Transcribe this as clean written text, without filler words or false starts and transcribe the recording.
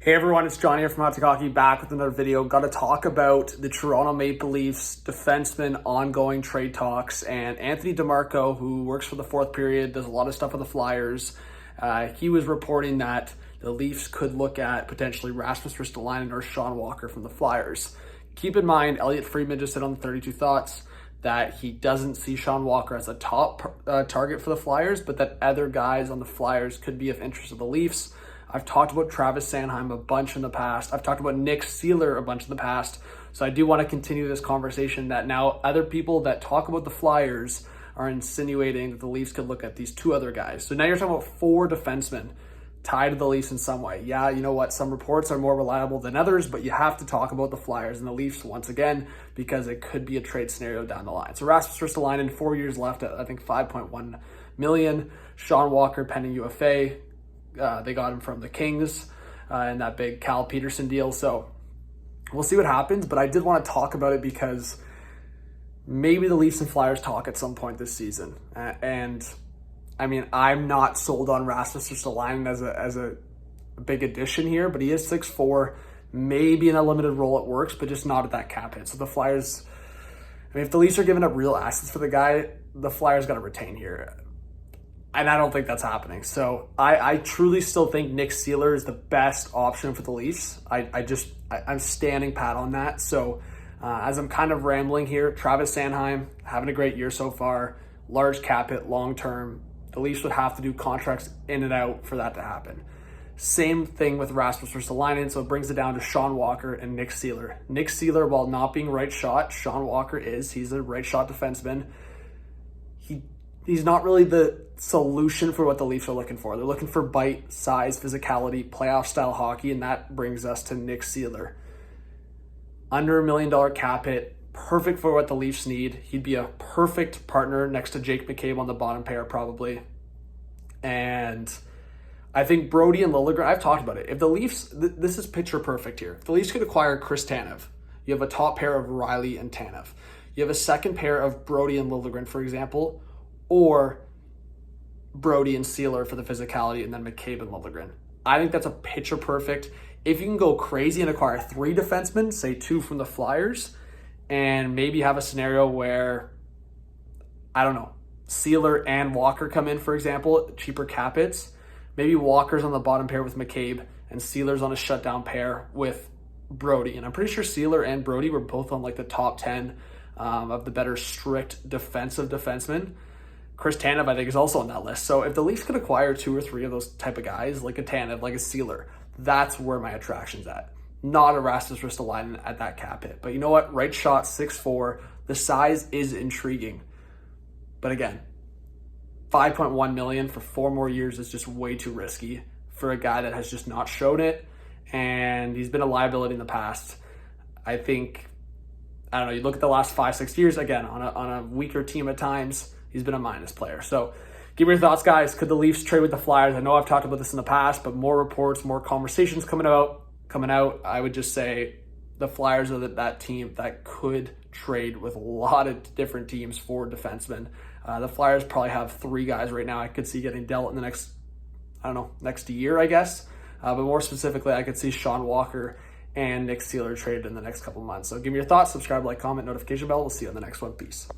Hey everyone, it's John here from Hot Take Hockey, back with another video. Got to talk about the Toronto Maple Leafs defenseman ongoing trade talks, and Anthony DeMarco, who works for the fourth period, does a lot of stuff with the Flyers. He was reporting that the Leafs could look at potentially Rasmus Ristolainen or Sean Walker from the Flyers. Keep in mind, Elliot Friedman just said on the 32 Thoughts that he doesn't see Sean Walker as a top target for the Flyers, but that other guys on the Flyers could be of interest to the Leafs. I've talked about Travis Sanheim a bunch in the past. I've talked about Nick Seeler a bunch in the past. So I do want to continue this conversation that now other people that talk about the Flyers are insinuating that the Leafs could look at these two other guys. So now you're talking about four defensemen tied to the Leafs in some way. Yeah, you know what? Some reports are more reliable than others, but you have to talk about the Flyers and the Leafs once again because it could be a trade scenario down the line. So Rasmus Ristolainen, 4 years left at I think $5.1 million. Sean Walker pending UFA. They got him from the Kings in that big Cal Peterson deal. So we'll see what happens, but I did want to talk about it because maybe the Leafs and Flyers talk at some point this season. And I mean, I'm not sold on Rasmus Ristolainen as a big addition here, but he is 6'4", maybe in a limited role it works, but just not at that cap hit. So the Flyers, I mean, if the Leafs are giving up real assets for the guy, the Flyers got to retain here. And I don't think that's happening. So I truly still think Nick Seeler is the best option for the Leafs. I'm standing pat on that. So as I'm kind of rambling here, Travis Sanheim having a great year so far, large cap hit, long term. The Leafs would have to do contracts in and out for that to happen. Same thing with Rasmus Ristolainen, so it brings it down to Sean Walker and Nick Seeler. Nick Seeler, while not being right shot, Sean Walker is. He's a right shot defenseman. He's not really the solution for what the Leafs are looking for. They're looking for bite, size, physicality, playoff-style hockey, and that brings us to Nick Seeler. Under $1 million cap hit, perfect for what the Leafs need. He'd be a perfect partner next to Jake McCabe on the bottom pair, probably. And I think Brody and Liljegren, I've talked about it. If the Leafs, this is picture perfect here. If the Leafs could acquire Chris Tanev, you have a top pair of Riley and Tanev. You have a second pair of Brody and Liljegren, for example, or Brody and Seeler for the physicality, and then McCabe and Liljegren. I think that's a picture perfect. If you can go crazy and acquire three defensemen, say two from the Flyers, and maybe have a scenario where, I don't know, Seeler and Walker come in, for example, cheaper cap hits. Maybe Walker's on the bottom pair with McCabe, and Seeler's on a shutdown pair with Brody. And I'm pretty sure Seeler and Brody were both on like the top 10 of the better strict defensive defensemen. Chris Tanev, I think, is also on that list. So if the Leafs could acquire two or three of those type of guys, like a Tanev, like a Seeler, that's where my attraction's at. Not a Rasmus Ristolainen at that cap hit. But you know what? Right shot, 6'4". The size is intriguing. But again, $5.1 million for 4 more years is just way too risky for a guy that has just not shown it. And he's been a liability in the past. I think, I don't know, you look at the last 5-6 years, again, on a weaker team at times, he's been a minus player. So give me your thoughts, guys. Could the Leafs trade with the Flyers? I know I've talked about this in the past, but more reports, more conversations coming out. I would just say the Flyers are that team that could trade with a lot of different teams for defensemen. The Flyers probably have 3 guys right now I could see getting dealt in the next year, I guess. But more specifically, I could see Sean Walker and Nick Seeler traded in the next couple months. So give me your thoughts, subscribe, like, comment, notification bell. We'll see you on the next one. Peace.